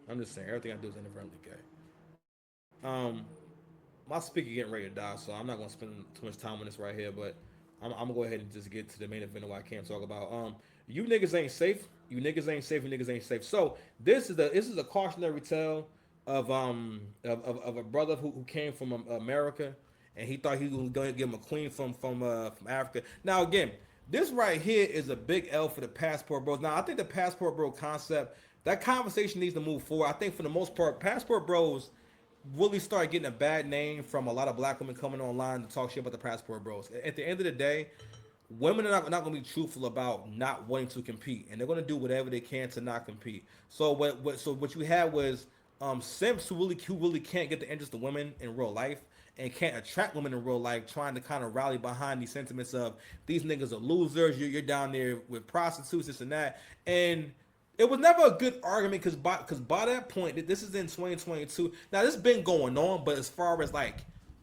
I'm just saying everything I do is inadvertently gay. Um, my speaker getting ready to die, so I'm not gonna spend too much time on this right here. But I'm gonna go ahead and just get to the main event of what I can talk about. You niggas ain't safe. You niggas ain't safe. You niggas ain't safe. So this is a cautionary tale of a brother who came from America, and he thought he was going to give him a queen from Africa. Now again, this right here is a big L for the passport bros. Now I think the passport bro concept, that conversation needs to move forward. I think for the most part, passport bros really start getting a bad name from a lot of black women coming online to talk shit about the passport bros. At the end of the day, women are not going to be truthful about not wanting to compete, and they're going to do whatever they can to not compete. So what you had was simps who really can't get the interest of women in real life and can't attract women in real life, trying to kind of rally behind these sentiments of these niggas are losers. You're down there with prostitutes, this and that, and it was never a good argument because by that point, this is in 2022. Now this has been going on, but as far as like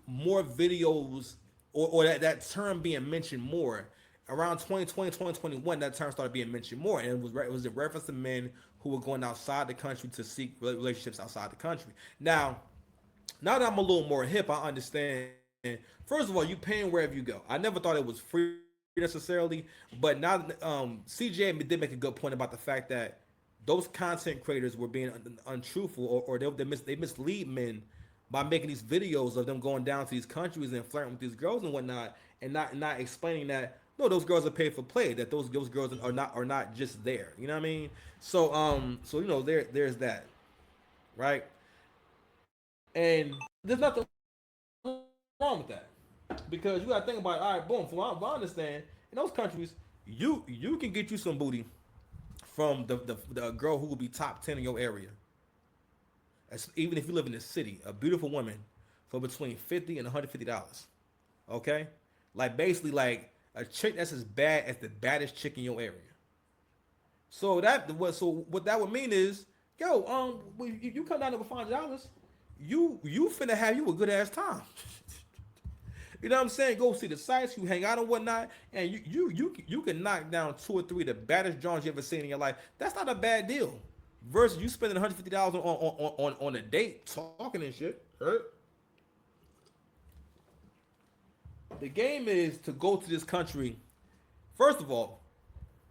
more videos or that term being mentioned more around 2020 2021, that term started being mentioned more, and it was a reference to men who were going outside the country to seek relationships outside the country. Now that I'm a little more hip, I understand. First of all, you paying wherever you go. I never thought it was free necessarily, but now CJ did make a good point about the fact that those content creators were being untruthful, or they mislead men by making these videos of them going down to these countries and flirting with these girls and whatnot, and not explaining that no, those girls are paid for play, that those girls are not just there. You know what I mean? So there's that, right? And there's nothing wrong with that because you gotta think about it. All right, boom. From what I understand, in those countries, you can get you some booty from the girl who will be top 10 in your area. Even if you live in the city, a beautiful woman for between $50 and $150. Okay, like basically like a chick that's as bad as the baddest chick in your area. So what that would mean is, yo, when you come down there for $500, you finna have you a good ass time. You know what I'm saying? Go see the sites, you hang out and whatnot, and you can knock down two or three of the baddest joints you ever seen in your life. That's not a bad deal. Versus you spending $150 on a date talking and shit. Right? The game is to go to this country. First of all,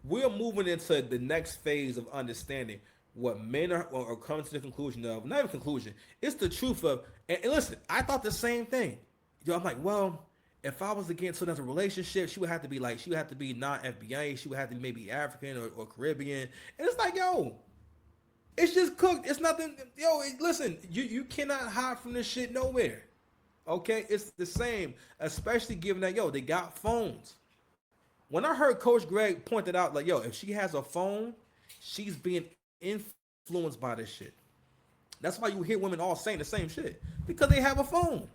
we're moving into the next phase of understanding what men are coming to the conclusion of. Not even conclusion. It's the truth of. And listen, I thought the same thing. Yo, I'm like, well, if I was to get into another relationship, she would have to be not FBA. She would have to be maybe African or Caribbean. And it's like, yo, it's just cooked. It's nothing. Yo, listen, you cannot hide from this shit nowhere. Okay, it's the same, especially given that yo they got phones. When I heard Coach Greg pointed out like yo, if she has a phone, she's being influenced by this shit. That's why you hear women all saying the same shit because they have a phone.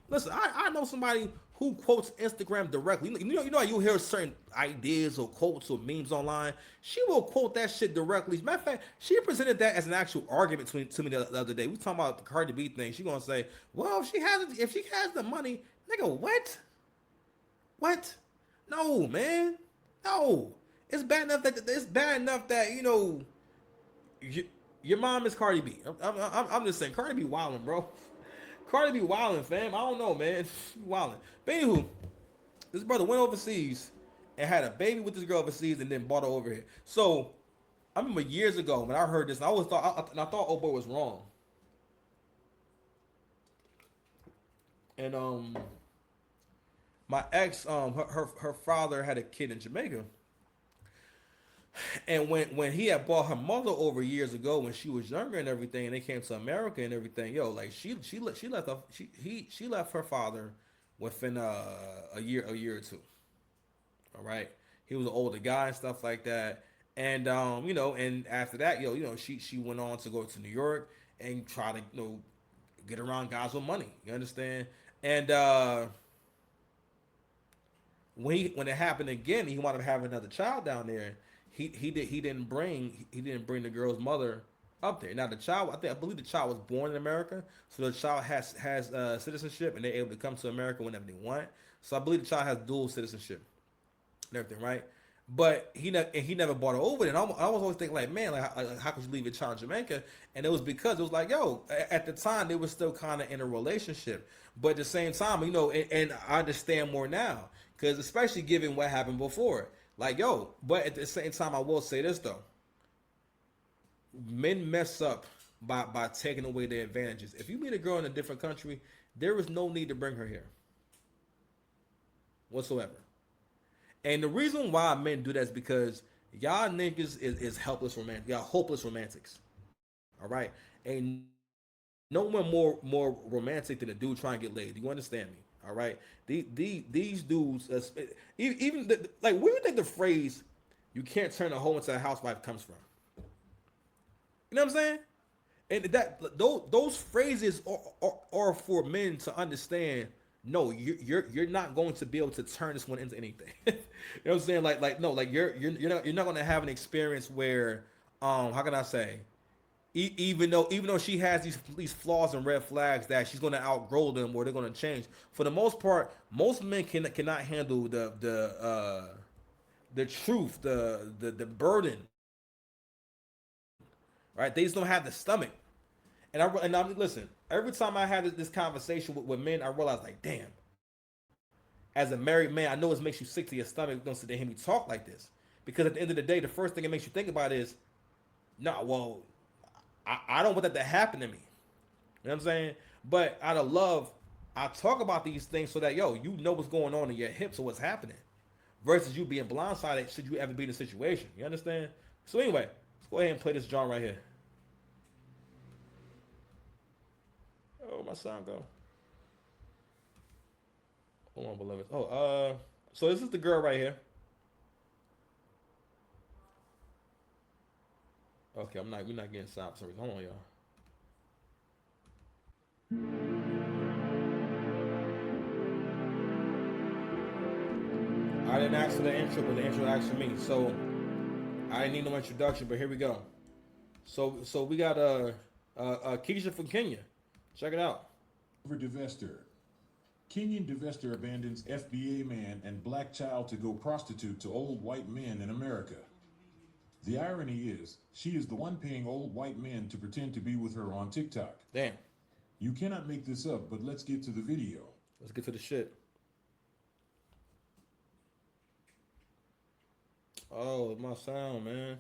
Listen, I know somebody who quotes Instagram directly. You know how you hear certain ideas or quotes or memes online. She will quote that shit directly. As a matter of fact, she presented that as an actual argument to me the other day. We talking about the Cardi B thing. She gonna say, well, if she has the money, nigga, what? What? No, man. No. It's bad enough that you, your mom is Cardi B. I'm just saying, Cardi B wildin', bro. Cardi B wildin', fam. I don't know, man. Wildin'. But anywho, this brother went overseas and had a baby with this girl overseas and then brought her over here. So I remember years ago when I heard this, and I always thought I thought old boy was wrong. And my ex, her father had a kid in Jamaica, and when he had brought her mother over years ago when she was younger and everything, and they came to America and everything, yo, like she left her father within a year or two. All right, he was an older guy and stuff like that, and and after that, she went on to go to New York and try to get around guys with money. You understand? And when it happened again, he wanted to have another child down there. He didn't bring the girl's mother up there. Now the child, I believe the child was born in America, so the child has citizenship and they're able to come to America whenever they want. So I believe the child has dual citizenship and everything, right? But he never bought her over. And I was always thinking like, man, like how could you leave your child in Jamaica? And it was because it was like, yo, at the time they were still kind of in a relationship, but at the same time, and I understand more now because especially given what happened before, like yo. But at the same time, I will say this though, men mess up by taking away their advantages. If you meet a girl in a different country, there is no need to bring her here whatsoever. And the reason why men do that is because y'all niggas is helpless romantic. Y'all hopeless romantics. All right. Ain't no one more romantic than a dude trying to get laid. Do you understand me? All right. These dudes, even like, where do you think the phrase "you can't turn a hoe into a housewife" comes from? You know what I'm saying? And that those phrases are for men to understand. No, you're not going to be able to turn this one into anything. You know what I'm saying? Like no, like you're not going to have an experience where how can I say, even though she has these flaws and red flags that she's going to outgrow them or they're going to change. For the most part, most men cannot handle the truth, the burden, right? They just don't have the stomach. And I listen. Every time I have this conversation with men, I realize like, damn. As a married man, I know it makes you sick to your stomach. Don't sit there and hear me talk like this, because at the end of the day, the first thing it makes you think about is, no, well, I don't want that to happen to me. You know what I'm saying? But out of love, I talk about these things so that yo, you know what's going on in your hips or what's happening, versus you being blindsided should you ever be in a situation. You understand? So anyway, let's go ahead and play this John right here. Oh, my sound go. Hold on, beloved. So this is the girl right here. Okay, we're not getting sound for some reason. Hold on, y'all. I didn't ask for the intro, but the intro asked for me. So I didn't need no introduction, but here we go. So we got Keisha from Kenya. Check it out. For divester. Kenyan divester abandons FBA man and black child to go prostitute to old white men in America. The irony is, she is the one paying old white men to pretend to be with her on TikTok. Damn. You cannot make this up, but let's get to the video. Let's get to the shit. Oh, my sound, man.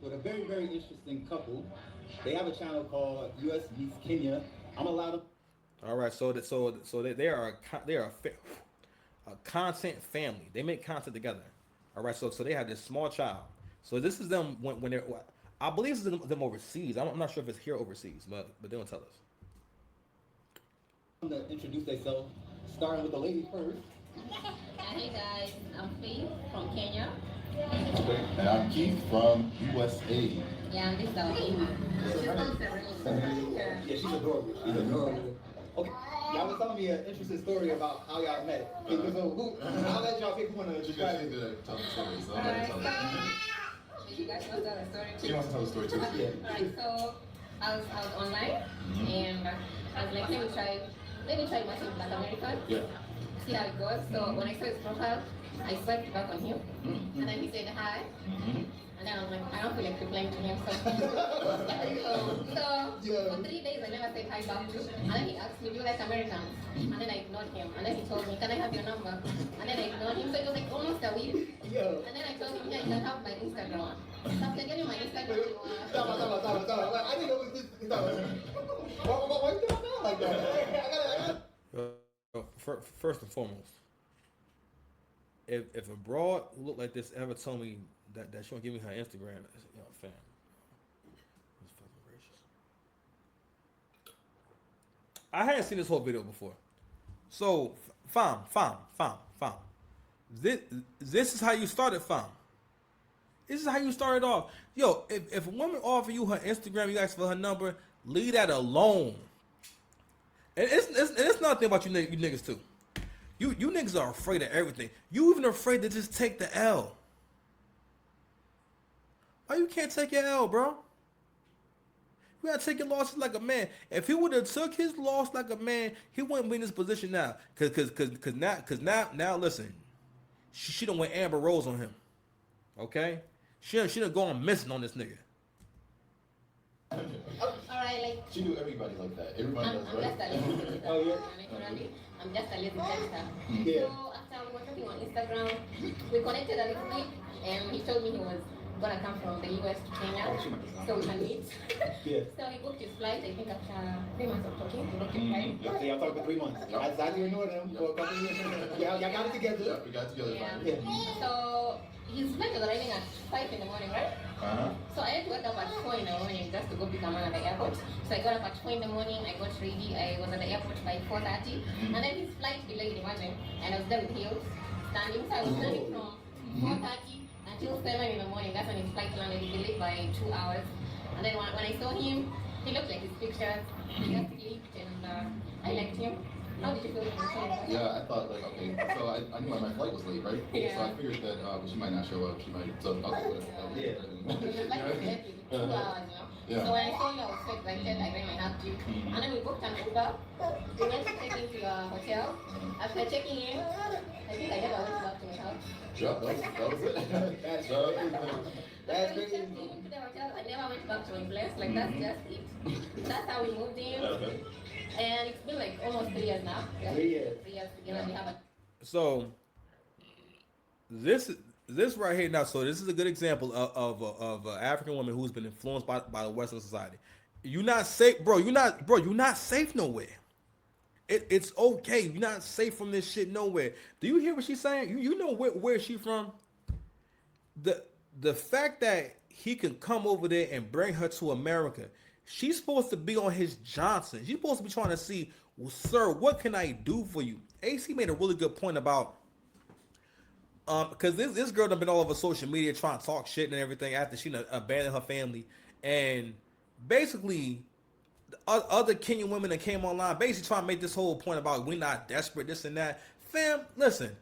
With a very, very interesting couple. They have a channel called US Meets Kenya. I'm allowed to. All right, they are a content family. They make content together. All right, so they have this small child. So this is them when they're. I believe this is them overseas. I'm not sure if it's here overseas, but they don't tell us. To introduce themselves, starting with the lady first. Hey guys, I'm Faith from Kenya. Okay. And I'm Keith from USA. Yeah, and this is our Amy. Yeah, she's adorable. She's adorable. Okay, y'all was telling me an interesting story about how y'all met. So I'll let y'all pick one of the She tell the story, so I'm Alright. gonna tell her. You guys want to tell a story too? She wants to tell the story too. Yeah. Alright, so I was online and I was like, let me try watching Black American. Yeah. See how it goes. So when I saw his profile, I swiped back on him. And then he said hi. And then I was like, I don't feel like replying to him. So for 3 days I never said hi back to him. And then he asked me, do you like Americans? And then I ignored him. And then he told me, can I have your number? And then I ignored him. So it was like almost a week. Yeah. And then I told him, yeah, you can have my Instagram. So after getting my Instagram, Stop. I didn't know this. Why you doing that like that? I gotta. First and foremost, if a broad who looked like this ever told me that she won't give me her Instagram, fam, it's fucking gracious. I hadn't seen this whole video before, so fam. This is how you started, fam. This is how you started off. Yo, if a woman offer you her Instagram, you ask for her number, leave that alone. And it's nothing about you niggas too. You niggas are afraid of everything. You even afraid to just take the L. Why you can't take your L, bro? You gotta take your losses like a man. If he would have took his loss like a man, he wouldn't be in this position now. Now listen, she done went Amber Rose on him. Okay, she done gone missing on this nigga. Alright, like She do everybody like that. Everybody does, I'm just a right? lazy texter. Oh, yeah? Naturally, I'm just a lazy texter. Yeah. So after we were talking on Instagram, we connected a little bit, and he told me he was gonna come from the US to Kenya, so we can meet. Yeah. So he booked his flight. I think after 3 months of talking, he booked his flight. Yeah, I'm talking for 3 months. I didn't know them for a couple of years. Yeah, y'all got it together. Yeah, we got together. Yeah. finally. So his flight was arriving at 5 in the morning, right? Uh-huh. So I had to wake up at 4 in the morning just to go pick a man at the airport. So I got up at 4 in the morning, I got ready, I was at the airport by 4:30, and then his flight delayed, imagine, and I was there with heels, standing. So I was standing from 4:30 until 7 in the morning. That's when his flight landed, he delayed by 2 hours. And then when I saw him, he looked like his pictures, he just clicked, and I liked him. How did you feel when you saw him? Yeah, I thought like, okay, so I knew my flight was late, right? Yeah. So I figured that she might not show up. She might. So okay, whatever. Yeah. His flight was delayed with 2 hours, you know. Yeah. So when I saw you, I was so excited, I ran my hugged you. And then we booked an Uber. We went to check into your hotel. After checking in, I think I never went back to my house. Yeah, that was it. That's That was crazy. it. That's When we checked crazy. into the hotel, I never went back to my place. Like, that's just it. That's how we moved in. Okay. And it's been like almost 3 years now. Yeah. 3 years. 3 years together. We have a So this right here now. So this is a good example of an African woman who's been influenced by the Western society. You're not safe, bro. You're not safe nowhere. It's okay. You're not safe from this shit nowhere. Do you hear what she's saying? You know where she from? The fact that he can come over there and bring her to America, she's supposed to be on his Johnson. She's supposed to be trying to see, well, sir, what can I do for you? AC made a really good point about because this girl done been all over social media trying to talk shit and everything after she done abandoned her family, and basically other Kenyan women that came online basically trying to make this whole point about we're not desperate, this and that. Fam, listen,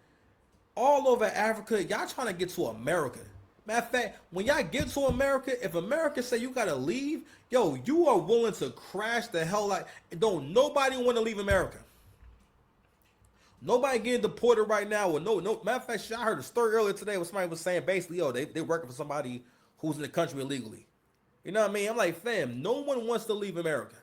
all over Africa, y'all trying to get to America. Matter of fact, when y'all get to America, if America say you gotta leave, yo, you are willing to crash the hell out. Don't nobody want to leave America. Nobody getting deported right now. With no. Matter of fact, I heard a story earlier today where somebody was saying basically, yo, they working for somebody who's in the country illegally. You know what I mean? I'm like, fam, no one wants to leave America.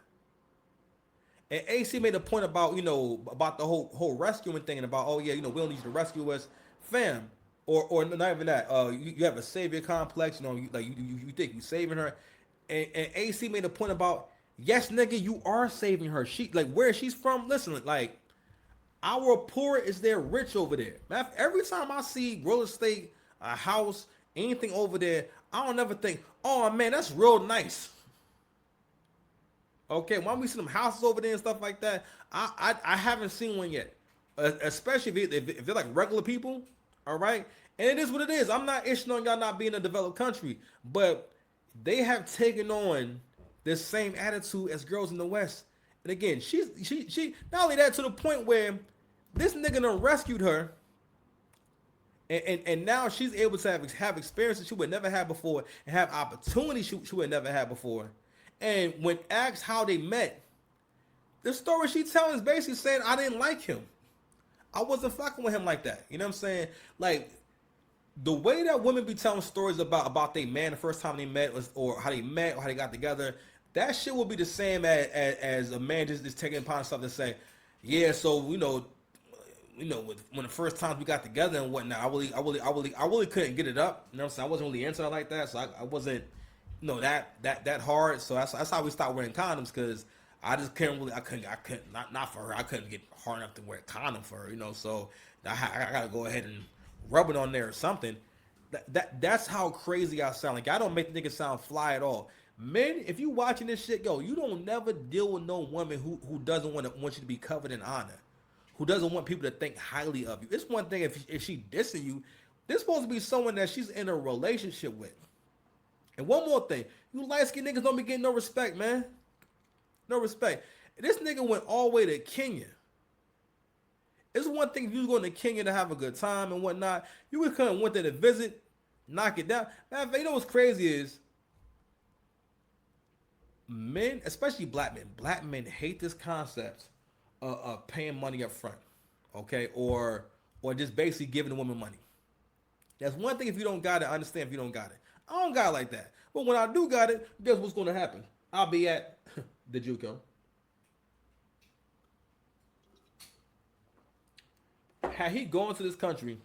And AC made a point about, about the whole rescuing thing and about, oh yeah, we don't need you to rescue us, fam, or not even that. You have a savior complex, you think you saving her, and AC made a point about, yes, nigga, you are saving her. She where she's from. Listen, like our poor is there rich over there. Every time I see real estate, a house, anything over there, I don't ever think, oh man, that's real nice. Okay, when we see them houses over there and stuff like that, I haven't seen one yet. Especially if they're like regular people, all right? And it is what it is. I'm not issuing on y'all not being a developed country, but they have taken on this same attitude as girls in the West. And again, she not only that, to the point where this nigga done rescued her, and now she's able to have experiences she would never have before and have opportunities she would never have before. And when asked how they met, the story she telling is basically saying, I didn't like him. I wasn't fucking with him like that. You know what I'm saying? Like, the way that women be telling stories about their man the first time they met, or how they met, or how they got together, that shit will be the same as a man just taking upon something to say, yeah, so, when the first time we got together and whatnot, I really couldn't get it up. You know what I'm saying? I wasn't really into it like that, so I wasn't, that hard. So that's how we stopped wearing condoms, because I just I couldn't, not for her. I couldn't get hard enough to wear a condom for her, so I gotta go ahead and rub it on there or something. That's how crazy I sound. Like, I don't make the nigga sound fly at all. Men, if you watching this shit, you don't never deal with no woman who doesn't want you to be covered in honor, who doesn't want people to think highly of you. It's one thing if she dissing you, this supposed to be someone that she's in a relationship with. And one more thing, you light-skinned niggas don't be getting no respect, man. No respect. This nigga went all the way to Kenya. It's one thing if you was going to Kenya to have a good time and whatnot. You would come and went there to visit, knock it down. Man, you know what's crazy is, men, especially black men hate this concept of paying money up front, okay, or just basically giving a woman money. That's one thing. If you don't got it, I understand if you don't got it. I don't got it like that. But when I do got it, guess what's going to happen? I'll be at the JUCO. Had he gone to this country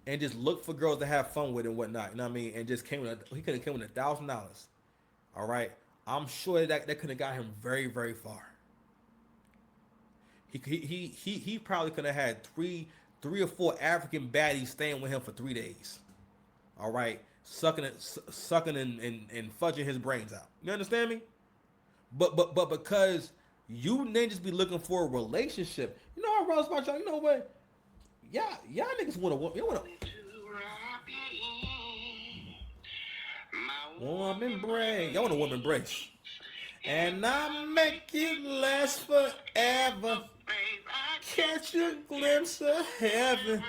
and just looked for girls to have fun with and whatnot, you know what I mean, and just he could have came with $1,000. All right, I'm sure that could have got him very, very far. He probably could have had three or four African baddies staying with him for 3 days. All right, sucking and fudging his brains out. You understand me? But because you niggas be looking for a relationship, you know I run about y'all. You know what? Y'all niggas want to woman brain. Y'all want a woman brace. And I make it last forever. Catch a glimpse of heaven.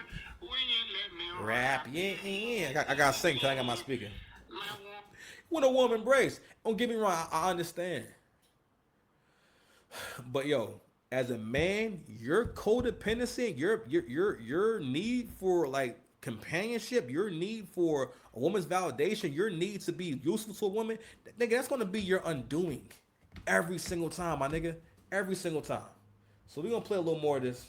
Rap you in. I gotta sing because I got my speaker. Want a woman brace. Don't get me wrong, I understand. But yo, as a man, your codependency, your need for like companionship, your need for a woman's validation, your need to be useful to a woman, nigga, that's gonna be your undoing every single time, my nigga, every single time. So we're gonna play a little more of this.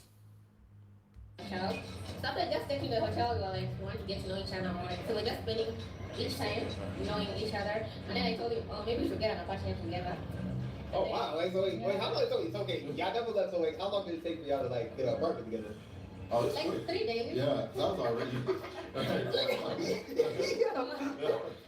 Hotel. So after just getting to the hotel, we were like, we wanted to get to know each other more. So we're just spending each time knowing each other. And then I told him, oh, maybe we should get an apartment together. Oh wow! Wait, how long? It's okay. Y'all never left. So how long did it take for y'all to like get an apartment together? Oh, it's Like quick. 3 days. Yeah, that was already.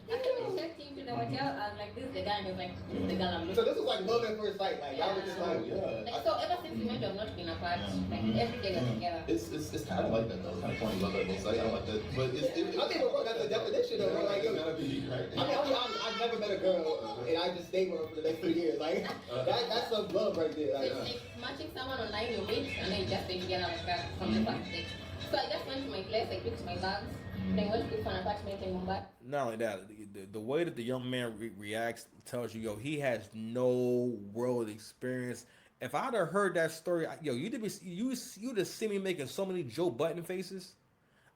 After we checked into the hotel, I was like, this is the guy, and he was like, this is the girl I'm So looking this was like love at first sight. Like y'all were just like, Yeah. Like, so ever since we met, we have not been apart. Like, every day we're together. It's kind of like that though. It's kind of corny, love at both sides. I don't like that, but I think that's the definition of it. Like, it's gotta be right. I've never met a girl and I just stayed with her for the next 3 years. Like that's some love right there. So Like, it's like matching someone online you meet, and then you just stay together like that from the first day. So I just went to my place, I picked my bags, then went to look for an apartment in Mumbai. Not only that, the way that the young man reacts tells you, yo, he has no world experience. If I'd have heard that story, you'd have seen me making so many Joe Button faces.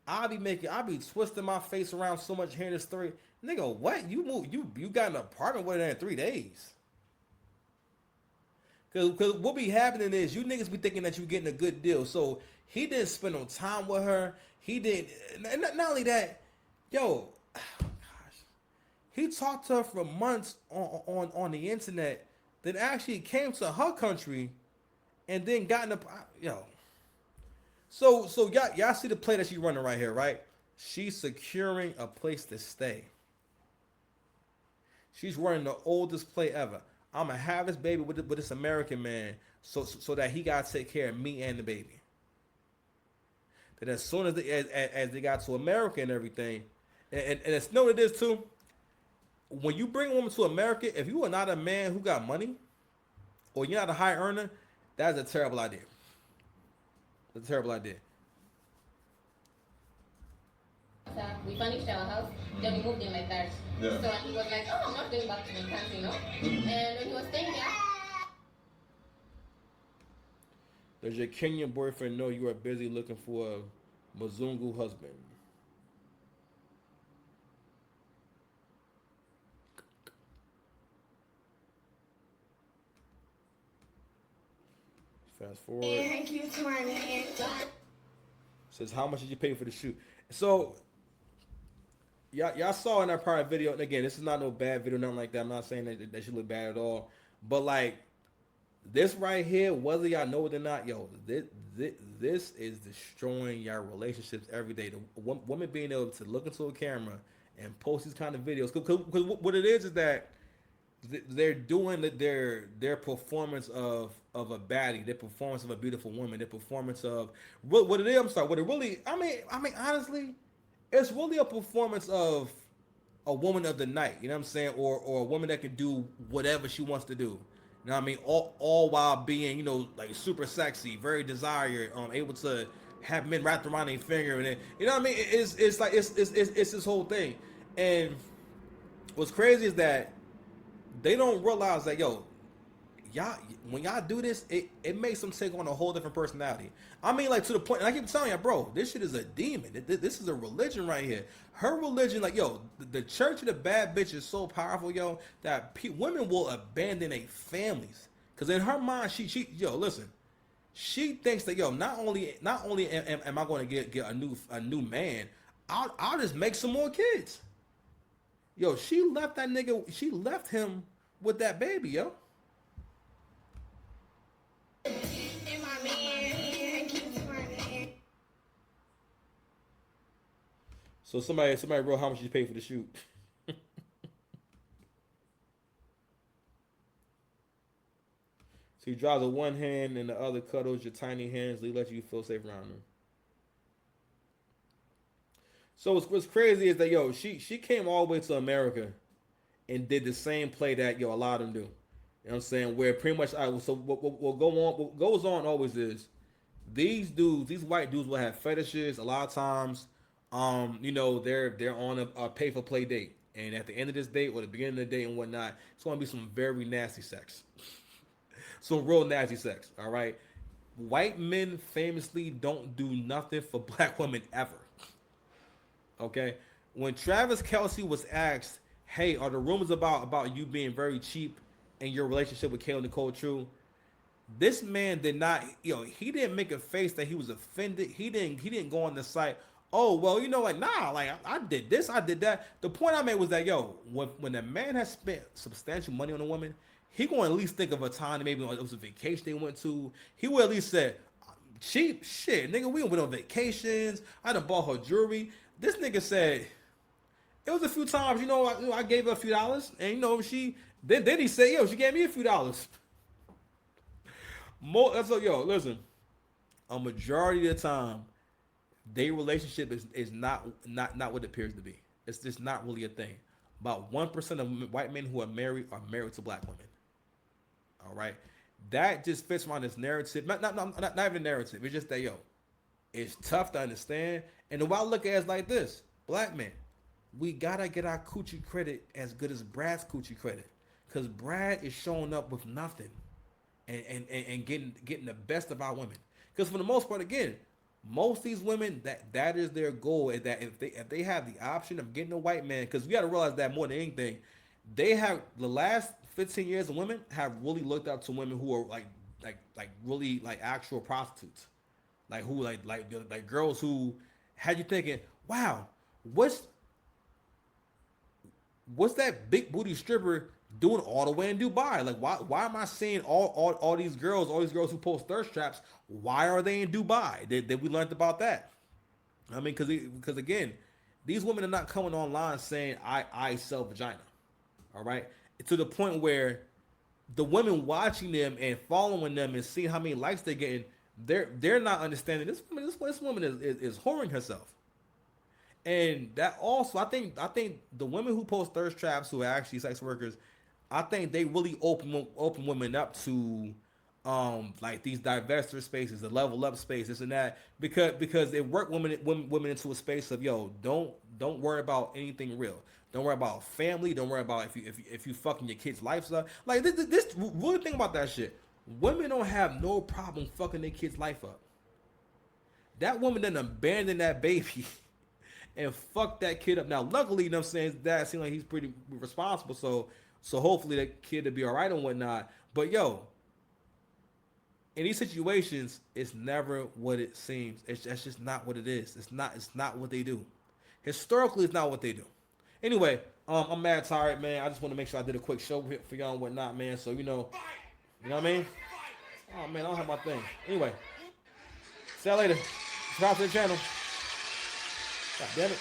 I'd be twisting my face around so much hearing this story. Nigga, what? You got an apartment with her in 3 days. Cause what be happening is you niggas be thinking that you getting a good deal. So he didn't spend no time with her. He didn't. Not only that, yo, oh gosh, he talked to her for months on the internet. Then actually came to her country, and then got in the yo. So y'all see the play that she's running right here, right? She's securing a place to stay. She's running the oldest play ever. I'ma have this baby with this American man, so that he gotta take care of me and the baby. That as soon as they got to America and everything, and it's know what it is too. When you bring a woman to America, if you are not a man who got money, or you're not a high earner, that's a terrible idea. That's a terrible idea. We furnished our house, then we moved in like that. Yeah. So he was like, oh, I'm not going back to my country, no? And when he was staying there, Does your Kenyan boyfriend know you are busy looking for a Mzungu husband? Fast forward. Thank you, Tony. Says, how much did you pay for the shoot? So, y'all saw in that prior video, and again, this is not no bad video, nothing like that. I'm not saying that should look bad at all. But, like, this right here, whether y'all know it or not, yo, this is destroying y'all relationships every day. The woman being able to look into a camera and post these kind of videos. Because what it is that they're doing their performance of a baddie, their performance of a beautiful woman, their performance of what it is. I'm sorry. What it really, I mean, honestly, it's really a performance of a woman of the night. You know what I'm saying? Or a woman that can do whatever she wants to do. You know what I mean? All while being, you know, like super sexy, very desired, able to have men wrapped around their finger, and you know what I mean? It's like it's this whole thing. And what's crazy is that they don't realize that, yo, y'all, when y'all do this, it makes them take on a whole different personality. I mean, like, to the point, and I keep telling you, bro, this shit is a demon. This is a religion right here. Her religion, like, yo, the church of the bad bitch is so powerful, yo, that women will abandon their families. Because in her mind, yo, listen, she thinks that, yo, not only am I going to get a new man, I'll just make some more kids. Yo, she left him with that baby, yo. So somebody wrote how much you paid for the shoot. So he drives with one hand and the other cuddles your tiny hands. He lets you feel safe around him. So what's crazy is that, yo, she came all the way to America and did the same play that, yo, a lot of them do. You know what I'm saying? Where pretty much, so what goes on always is these white dudes will have fetishes a lot of times. You know, they're on a pay for play date, and at the end of this date or the beginning of the date and whatnot, it's going to be some very nasty sex. Some real nasty sex. All right. White men famously don't do nothing for black women ever. Okay. When Travis Kelce was asked, "Hey, are the rumors about you being very cheap in your relationship with Kayla Nicole true?" This man did not, he didn't make a face that he was offended. He didn't go on the site. Oh, well, like, nah, like, I did this, I did that. The point I made was that, yo, when a man has spent substantial money on a woman, he going to at least think of a time that maybe it was a vacation they went to. He would at least say, cheap shit, nigga, we went on vacations. I done bought her jewelry. This nigga said, it was a few times, I gave her a few dollars. And, then he said, yo, she gave me a few dollars. So, yo, listen, a majority of the time, their relationship is not what it appears to be. It's just not really a thing. About 1% of white men who are married to black women. All right, that just fits around this narrative. Not even a narrative. It's just that, yo, it's tough to understand. And the way I look at it is like this: black men, we gotta get our coochie credit as good as Brad's coochie credit, because Brad is showing up with nothing, and getting the best of our women. Because for the most part, again, most of these women, that is their goal, is that if they have the option of getting a white man, because we got to realize that more than anything, they have, the last 15 years of women have really looked up to women who are like really like actual prostitutes, like who like girls who had you thinking, wow, what's that big booty stripper doing all the way in Dubai? Like, why am I seeing all these girls who post thirst traps? Why are they in Dubai? Did we learned about that? I mean, because again, these women are not coming online saying I sell vagina. All right, to the point where the women watching them and following them and seeing how many likes they're getting, they're not understanding this woman is whoring herself. And that also, I think the women who post thirst traps, who are actually sex workers, I think they really open women up to like these divestor spaces, the level up space, this and that, because it work women into a space of, yo, don't worry about anything real. Don't worry about family. Don't worry about if you fucking your kids' lives up. Like this really think about that shit. Women don't have no problem fucking their kids' life up. That woman done abandoned that baby and fuck that kid up. Now, luckily, I'm saying, dad seems like he's pretty responsible, so hopefully that kid will be all right and whatnot. But yo, in these situations, it's never what it seems. That's just not what it is. It's not what they do. Historically, it's not what they do. Anyway, I'm mad tired, man. I just want to make sure I did a quick show for y'all and whatnot, man. So you know what I mean? Oh man, I don't have my thing. Anyway, see y'all later. Subscribe to the channel. God damn it.